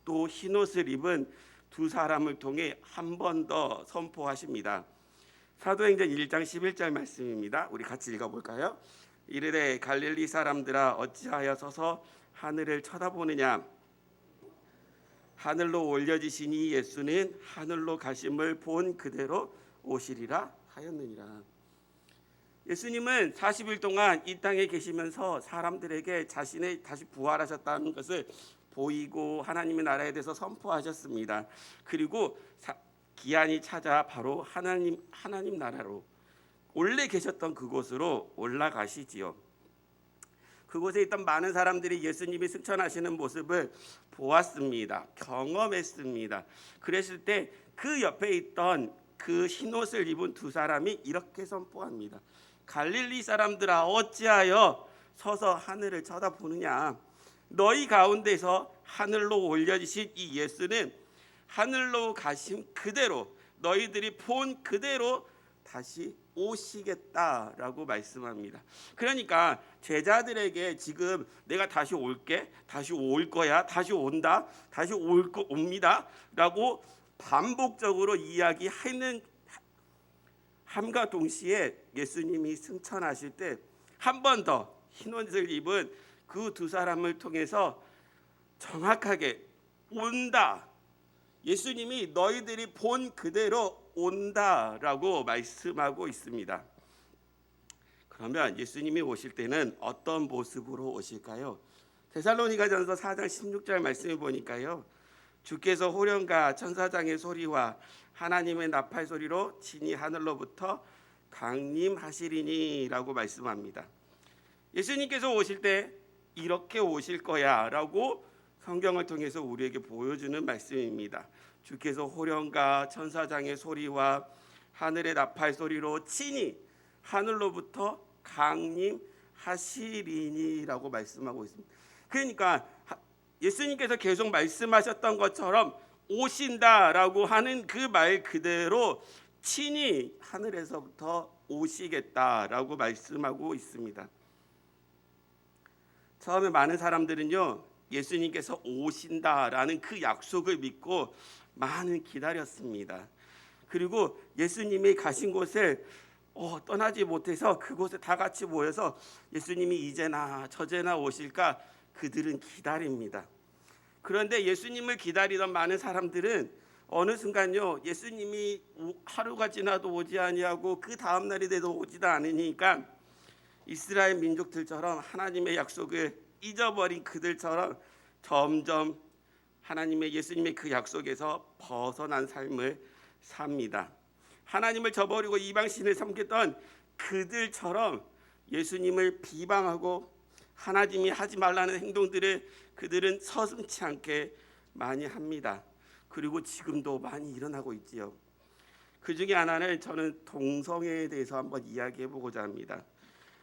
[SPEAKER 4] 또 흰옷을 입은 두 사람을 통해 한 번 더 선포하십니다. 사도행전 1장 11절 말씀입니다. 우리 같이 읽어볼까요? 이르되 갈릴리 사람들아 어찌하여 서서 하늘을 쳐다보느냐. 하늘로 올려지신 이 예수는 하늘로 가심을 본 그대로 오시리라 하였느니라. 예수님은 40일 동안 이 땅에 계시면서 사람들에게 자신의 다시 부활하셨다는 것을 보이고 하나님의 나라에 대해서 선포하셨습니다. 그리고 기한이 찾아 바로 하나님 나라로 원래 계셨던 그곳으로 올라가시지요. 그곳에 있던 많은 사람들이 예수님이 승천하시는 모습을 보았습니다. 경험했습니다. 그랬을 때 그 옆에 있던 그 흰옷을 입은 두 사람이 이렇게 선포합니다. 갈릴리 사람들아 어찌하여 서서 하늘을 쳐다보느냐. 너희 가운데서 하늘로 올려지신 이 예수는 하늘로 가신 그대로 너희들이 본 그대로 다시 오시겠다라고 말씀합니다. 그러니까 제자들에게 지금 내가 다시 올게, 다시 올 거야, 다시 온다, 다시 옵니다라고 반복적으로 이야기하는 함과 동시에 예수님이 승천하실 때 한 번 더 흰옷을 입은 그 두 사람을 통해서 정확하게 온다. 예수님이 너희들이 본 그대로 온다라고 말씀하고 있습니다. 그러면 예수님이 오실 때는 어떤 모습으로 오실까요? 데살로니가전서 4장 16절 말씀을 보니까요, 주께서 호령과 천사장의 소리와 하나님의 나팔 소리로 친히 하늘로부터 강림하시리니라고 말씀합니다. 예수님께서 오실 때 이렇게 오실 거야라고 성경을 통해서 우리에게 보여주는 말씀입니다. 주께서 호령과 천사장의 소리와 하늘의 나팔 소리로 친히 하늘로부터 강림하시리니라고 말씀하고 있습니다. 그러니까 예수님께서 계속 말씀하셨던 것처럼 오신다라고 하는 그 말 그대로 친히 하늘에서부터 오시겠다라고 말씀하고 있습니다. 처음에 많은 사람들은요, 예수님께서 오신다라는 그 약속을 믿고 많은 기다렸습니다. 그리고 예수님이 가신 곳을 떠나지 못해서 그곳에 다 같이 모여서 예수님이 이제나 저제나 오실까 그들은 기다립니다. 그런데 예수님을 기다리던 많은 사람들은 어느 순간요 예수님이 하루가 지나도 오지 아니하고 그 다음 날이 돼도 오지도 않으니까 이스라엘 민족들처럼 하나님의 약속을 잊어버린 그들처럼 점점 하나님의 예수님의 그 약속에서 벗어난 삶을 삽니다. 하나님을 저버리고 이방신을 섬겼던 그들처럼 예수님을 비방하고 하나님이 하지 말라는 행동들을 그들은 서슴지 않게 많이 합니다. 그리고 지금도 많이 일어나고 있지요. 그 중에 하나는 저는 동성애에 대해서 한번 이야기해 보고자 합니다.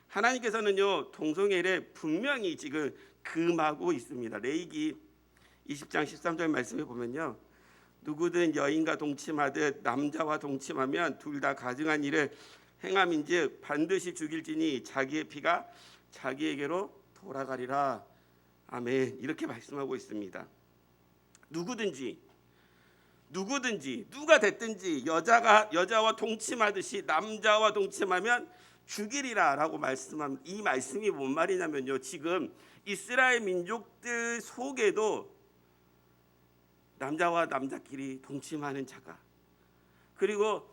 [SPEAKER 4] 하나님께서는요 동성애를 분명히 지금 금하고 있습니다. 레위기 20장 13절 말씀에 보면요, 누구든 여인과 동침하듯 남자와 동침하면 둘 다 가증한 일을 행함인즉 반드시 죽일지니 자기의 피가 자기에게로 돌아가리라. 아멘. 이렇게 말씀하고 있습니다. 누구든지 누가 됐든지 여자와 동침하듯이 남자와 동침하면 죽이리라라고 말씀합니다. 이 말씀이 뭔 말이냐면요, 지금 이스라엘 민족들 속에도 남자와 남자끼리 동침하는 자가, 그리고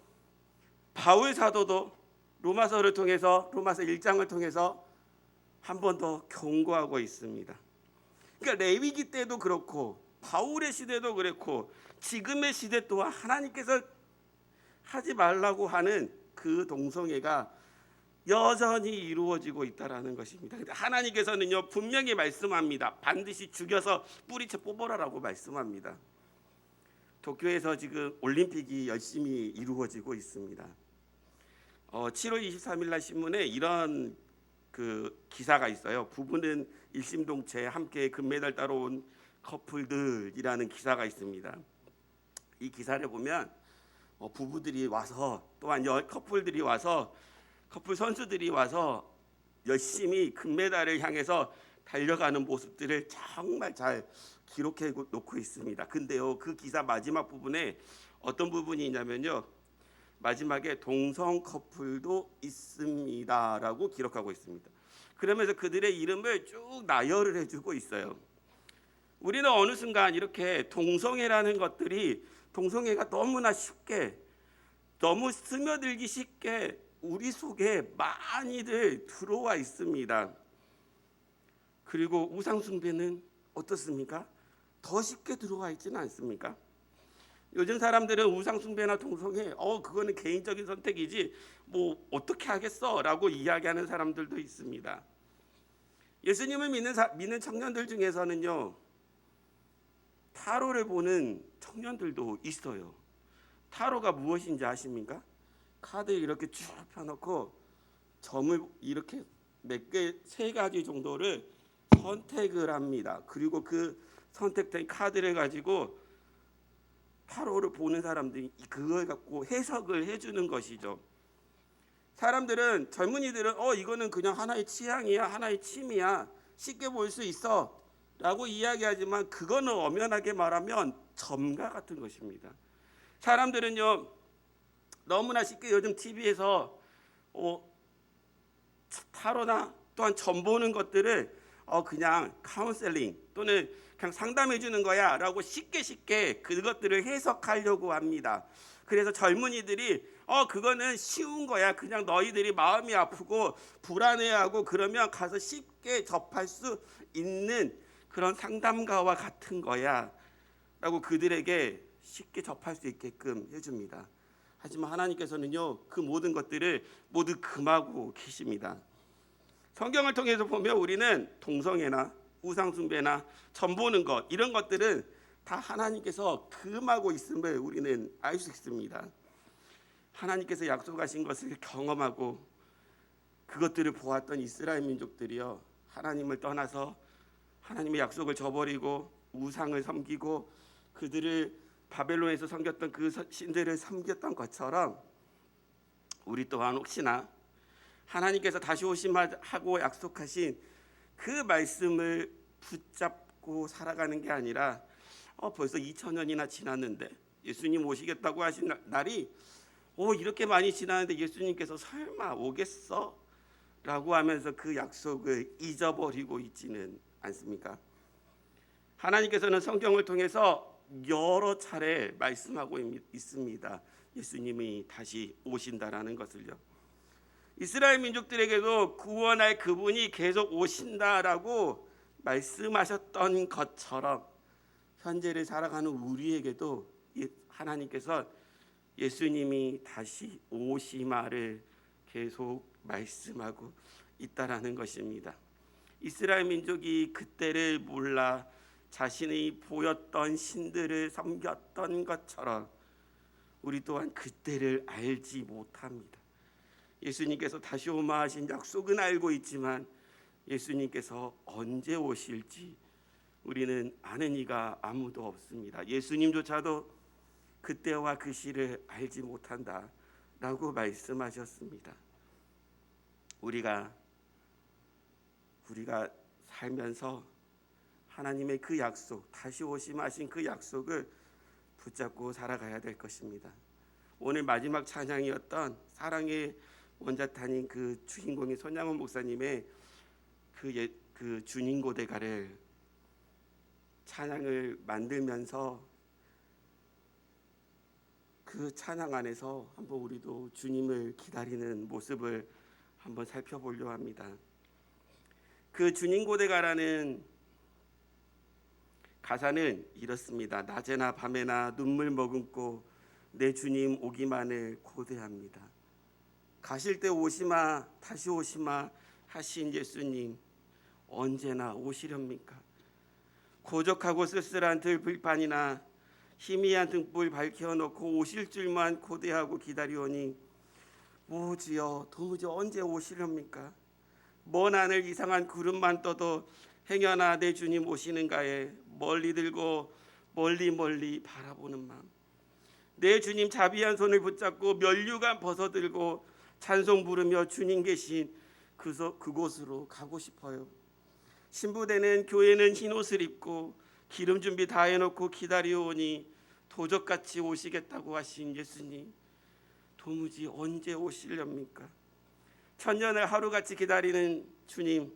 [SPEAKER 4] 바울 사도도 로마서를 통해서 로마서 1장을 통해서 한 번 더 경고하고 있습니다. 그러니까 레위기 때도 그렇고 바울의 시대도 그렇고 지금의 시대 또한 하나님께서 하지 말라고 하는 그 동성애가 여전히 이루어지고 있다라는 것입니다. 근데 하나님께서는요 분명히 말씀합니다. 반드시 죽여서 뿌리채 뽑아라라고 말씀합니다. 도쿄에서 지금 올림픽이 열심히 이루어지고 있습니다. 7월 23일 날 신문에 이런 그 기사가 있어요. 부부는 일심동체 함께 금메달 따러 온 커플들이라는 기사가 있습니다. 이 기사를 보면 부부들이 와서 또한 커플들이 와서 커플 선수들이 와서 열심히 금메달을 향해서 달려가는 모습들을 정말 잘 기록해 놓고 있습니다. 근데요 그 기사 마지막 부분에 어떤 부분이 있냐면요, 마지막에 동성 커플도 있습니다라고 기록하고 있습니다. 그러면서 그들의 이름을 쭉 나열을 해주고 있어요. 우리는 어느 순간 이렇게 동성애라는 것들이 동성애가 너무나 쉽게 너무 스며들기 쉽게 우리 속에 많이들 들어와 있습니다. 그리고 우상숭배는 어떻습니까? 더 쉽게 들어와 있지는 않습니까? 요즘 사람들은 우상숭배나 동성애 그거는 개인적인 선택이지 뭐 어떻게 하겠어 라고 이야기하는 사람들도 있습니다. 예수님을 믿는 청년들 중에서는요 타로를 보는 청년들도 있어요. 타로가 무엇인지 아십니까? 카드 이렇게 쭉 펴놓고 점을 이렇게 몇 개, 3가지 정도를 선택을 합니다. 그리고 그 선택된 카드를 가지고 타로를 보는 사람들이 그걸 갖고 해석을 해주는 것이죠. 사람들은, 젊은이들은 이거는 그냥 하나의 취향이야, 하나의 취미야, 쉽게 볼 수 있어 라고 이야기하지만 그거는 엄연하게 말하면 점과 같은 것입니다. 사람들은요 너무나 쉽게 요즘 TV에서 타로나 또한 점 보는 것들을 그냥 카운셀링 또는 그냥 상담해 주는 거야 라고 쉽게 그것들을 해석하려고 합니다. 그래서 젊은이들이 그거는 쉬운 거야, 그냥 너희들이 마음이 아프고 불안해하고 그러면 가서 쉽게 접할 수 있는 그런 상담가와 같은 거야 라고 그들에게 쉽게 접할 수 있게끔 해줍니다. 하지만 하나님께서는요 그 모든 것들을 모두 금하고 계십니다. 성경을 통해서 보면 우리는 동성애나 우상숭배나 점 보는 것, 이런 것들은 다 하나님께서 금하고 있음을 우리는 알 수 있습니다. 하나님께서 약속하신 것을 경험하고 그것들을 보았던 이스라엘 민족들이요 하나님을 떠나서 하나님의 약속을 저버리고 우상을 섬기고 그들을 바벨론에서 섬겼던 그 신들을 섬겼던 것처럼 우리 또한 혹시나 하나님께서 다시 오심하고 약속하신 그 말씀을 붙잡고 살아가는 게 아니라 벌써 2000년이나 지났는데 예수님 오시겠다고 하신 날이 이렇게 많이 지났는데 예수님께서 설마 오겠어? 라고 하면서 그 약속을 잊어버리고 있지는 않습니까? 하나님께서는 성경을 통해서 여러 차례 말씀하고 있습니다. 예수님이 다시 오신다라는 것을요. 이스라엘 민족들에게도 구원할 그분이 계속 오신다라고 말씀하셨던 것처럼 현재를 살아가는 우리에게도 하나님께서 예수님이 다시 오시마를 계속 말씀하고 있다라는 것입니다. 이스라엘 민족이 그때를 몰라 자신이 보였던 신들을 섬겼던 것처럼 우리 또한 그때를 알지 못합니다. 예수님께서 다시 오마 하신 약속은 알고 있지만 예수님께서 언제 오실지 우리는 아는 이가 아무도 없습니다. 예수님조차도 그때와 그 시를 알지 못한다라고 말씀하셨습니다. 우리가 살면서 하나님의 그 약속, 다시 오시마 하신 그 약속을 붙잡고 살아가야 될 것입니다. 오늘 마지막 찬양이었던 사랑의 원자탄인 그 주인공의 손양원 목사님의 그 주님 고대가를 찬양을 만들면서 그 찬양 안에서 한번 우리도 주님을 기다리는 모습을 한번 살펴보려 합니다. 그 주님 고대가라는 가사는 이렇습니다. 낮에나 밤에나 눈물 머금고 내 주님 오기만을 고대합니다. 가실 때 오시마 다시 오시마 하신 예수님 언제나 오시렵니까? 고적하고 쓸쓸한 들불판이나 희미한 등불 밝혀놓고 오실 줄만 고대하고 기다리오니 오주여 도무지 언제 오시렵니까? 먼 하늘 이상한 구름만 떠도 행여나 내 주님 오시는가에 멀리 들고 멀리 바라보는 마음, 내 주님 자비한 손을 붙잡고 면류관 벗어들고 찬송 부르며 주님 계신 그곳으로 가고 싶어요. 신부되는 교회는 흰 옷을 입고 기름 준비 다 해놓고 기다려오니 도적같이 오시겠다고 하신 예수님 도무지 언제 오시렵니까? 천년을 하루같이 기다리는 주님,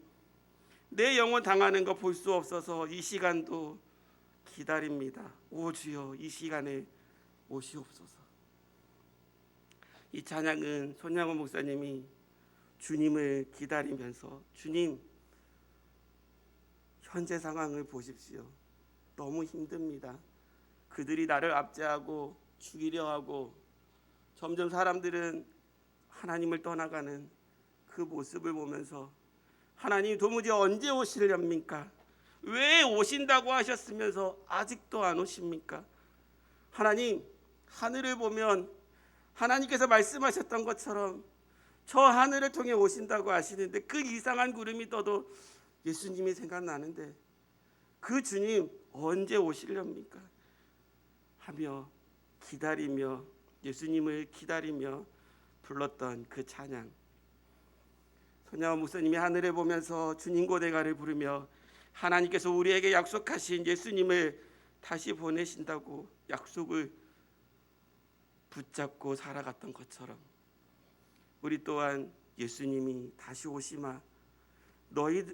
[SPEAKER 4] 내 영혼 당하는 거 볼 수 없어서 이 시간도 기다립니다. 오 주여 이 시간에 오시옵소서. 이 찬양은 손양원 목사님이 주님을 기다리면서 주님 현재 상황을 보십시오. 너무 힘듭니다. 그들이 나를 압제하고 죽이려 하고 점점 사람들은 하나님을 떠나가는 그 모습을 보면서 하나님 도무지 언제 오시렵니까? 왜 오신다고 하셨으면서 아직도 안 오십니까? 하나님 하늘을 보면 하나님께서 말씀하셨던 것처럼 저 하늘을 통해 오신다고 하시는데 그 이상한 구름이 떠도 예수님이 생각나는데 그 주님 언제 오시렵니까? 하며 기다리며 예수님을 기다리며 불렀던 그 찬양. 손양원 목사님이 하늘을 보면서 주님 고대가를 부르며 하나님께서 우리에게 약속하신 예수님을 다시 보내신다고 약속을 붙잡고 살아갔던 것처럼 우리 또한 예수님이 다시 오시마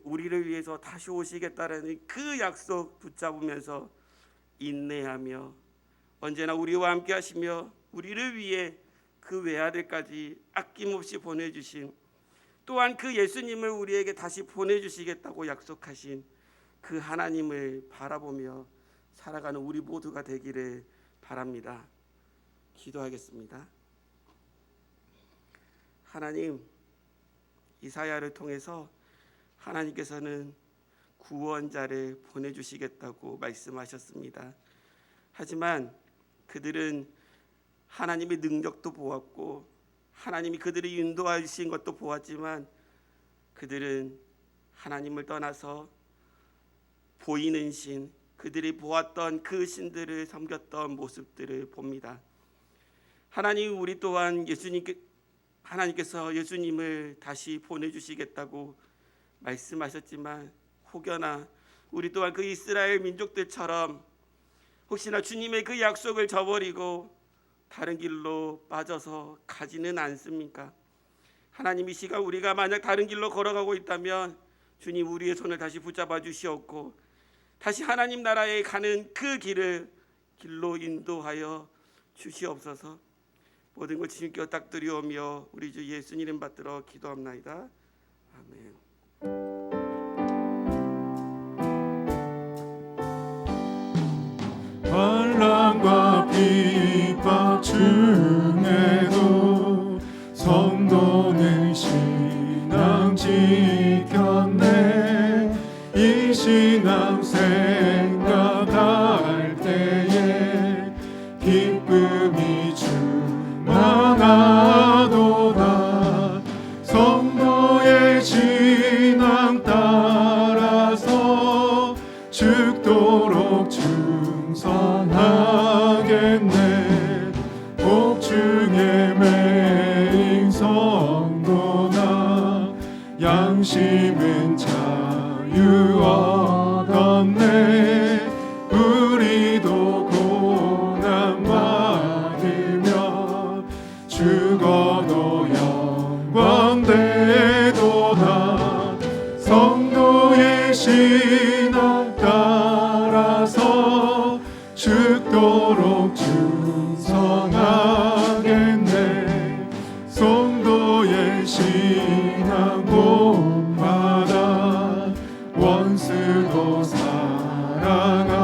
[SPEAKER 4] 우리를 위해서 다시 오시겠다라는 그 약속 붙잡으면서 인내하며 언제나 우리와 함께 하시며 우리를 위해 그 외아들까지 아낌없이 보내주신 또한 그 예수님을 우리에게 다시 보내주시겠다고 약속하신 그 하나님을 바라보며 살아가는 우리 모두가 되기를 바랍니다. 기도하겠습니다. 하나님, 이사야를 통해서 하나님께서는 구원자를 보내주시겠다고 말씀하셨습니다. 하지만 그들은 하나님의 능력도 보았고 하나님이 그들을 인도하신 것도 보았지만 그들은 하나님을 떠나서 보이는 신, 그들이 보았던 그 신들을 섬겼던 모습들을 봅니다. 하나님, 우리 또한 하나님께서 예수님을 다시 보내주시겠다고 말씀하셨지만 혹여나 우리 또한 그 이스라엘 민족들처럼 혹시나 주님의 그 약속을 저버리고 다른 길로 빠져서 가지는 않습니까? 하나님, 이 시간 우리가 만약 다른 길로 걸어가고 있다면 주님 우리의 손을 다시 붙잡아 주시옵고 다시 하나님 나라에 가는 그 길로 인도하여 주시옵소서. 모든 것 주님께 탁드리오며 우리 주 예수 이름 받들어 기도합나이다. 아멘.
[SPEAKER 2] 환난과 핍박 중에도 성도는 신앙 지켰네. 이 신앙 생각할 때에 기쁨이 충만하도다. 성도의 신앙 따라서 죽도록 충성하겠네. 복중에 매인 성도나 양심은 자유 얻었네. 우리도 고난 받으며 죽어도 영광 되도다. 성도의 신앙 따라서 죽도록 충성하겠네. 성도의 신앙 본받아 원수도 사랑하겠네.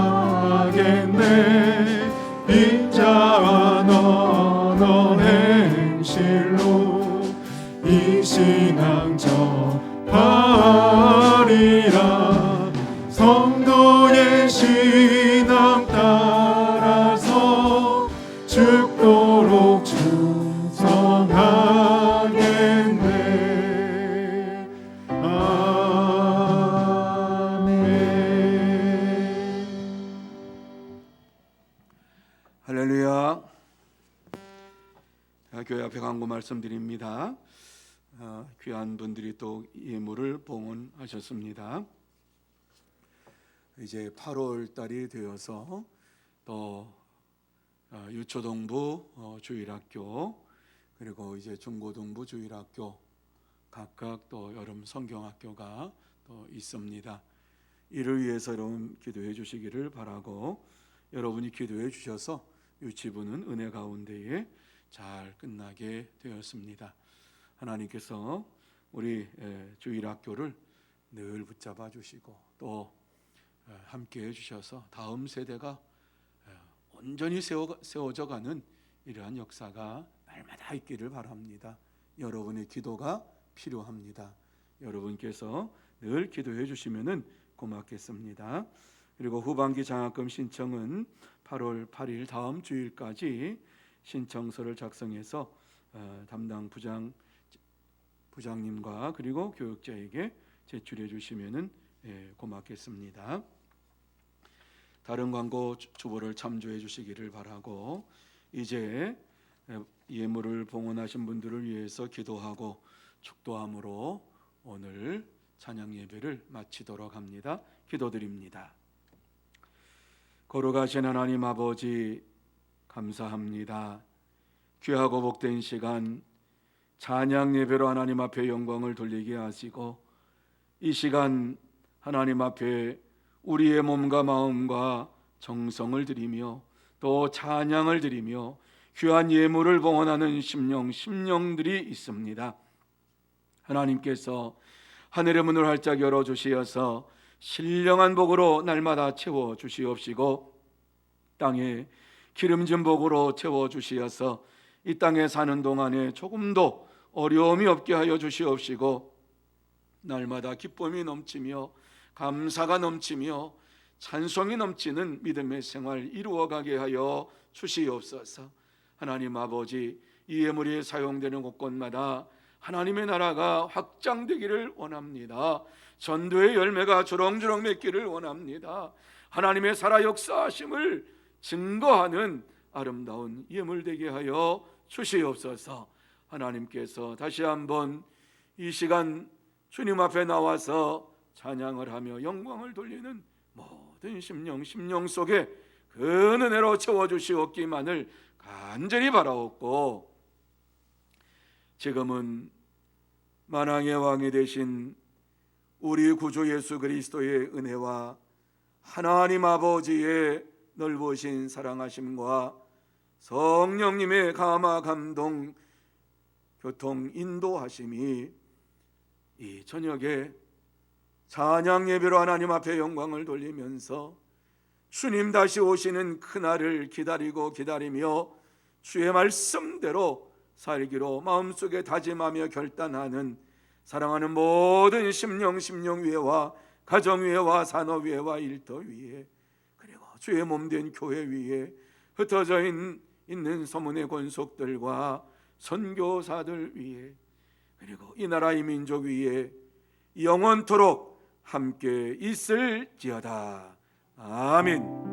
[SPEAKER 2] 인자한 언어 행실로 이 신앙 전하리라. 성도의 신앙 따라서 죽도록 충성하겠네. 아멘.
[SPEAKER 5] 할렐루야. 교회 앞에 광고 말씀드립니다. 귀한 분들이 또 예물을 봉헌하셨습니다. 이제 8월 달이 되어서 또 유초동부 주일학교 그리고 이제 중고등부 주일학교 각각 또 여름 성경학교가 또 있습니다. 이를 위해서 여러분 기도해 주시기를 바라고, 여러분이 기도해 주셔서 유치부는 은혜 가운데에 잘 끝나게 되었습니다. 하나님께서 우리 주일학교를 늘 붙잡아 주시고 또 함께 해주셔서 다음 세대가 온전히 세워져 가는 이러한 역사가 날마다 있기를 바랍니다. 여러분의 기도가 필요합니다. 여러분께서 늘 기도해 주시면 고맙겠습니다. 그리고 후반기 장학금 신청은 8월 8일 다음 주일까지 신청서를 작성해서 담당 부장님과 그리고 교육자에게 제출해 주시면 고맙겠습니다. 다른 광고 주보를 참조해 주시기를 바라고, 이제 예물을 봉헌하신 분들을 위해서 기도하고 축도함으로 오늘 찬양 예배를 마치도록 합니다. 기도드립니다. 거룩하신 하나님 아버지, 감사합니다. 귀하고 복된 시간 찬양 예배로 하나님 앞에 영광을 돌리게 하시고, 이 시간 하나님 앞에 우리의 몸과 마음과 정성을 드리며 또 찬양을 드리며 귀한 예물을 봉헌하는 심령들이 있습니다. 하나님께서 하늘의 문을 활짝 열어주시어서 신령한 복으로 날마다 채워주시옵시고, 땅에 기름진 복으로 채워주시어서 이 땅에 사는 동안에 조금도 어려움이 없게 하여 주시옵시고, 날마다 기쁨이 넘치며 감사가 넘치며 찬송이 넘치는 믿음의 생활 이루어가게 하여 주시옵소서. 하나님 아버지, 이 예물이 사용되는 곳곳마다 하나님의 나라가 확장되기를 원합니다. 전도의 열매가 주렁주렁 맺기를 원합니다. 하나님의 살아 역사하심을 증거하는 아름다운 예물 되게 하여 주시옵소서. 하나님께서 다시 한번 이 시간 주님 앞에 나와서 찬양을 하며 영광을 돌리는 모든 심령 속에 그 은혜로 채워주시옵기만을 간절히 바라옵고, 지금은 만왕의 왕이 되신 우리 구주 예수 그리스도의 은혜와 하나님 아버지의 넓으신 사랑하심과 성령님의 감화 감동 교통 인도하심이 이 저녁에 찬양 예배로 하나님 앞에 영광을 돌리면서 주님 다시 오시는 그날을 기다리며 주의 말씀대로 살기로 마음속에 다짐하며 결단하는 사랑하는 모든 심령 위에와 가정 위에와 산업 위에와 일터 위에, 그리고 주의 몸된 교회 위에 흩어져 있는 서문의 권속들과 선교사들 위에, 그리고 이 나라 이 민족 위에 영원토록 함께 있을지어다. 아멘.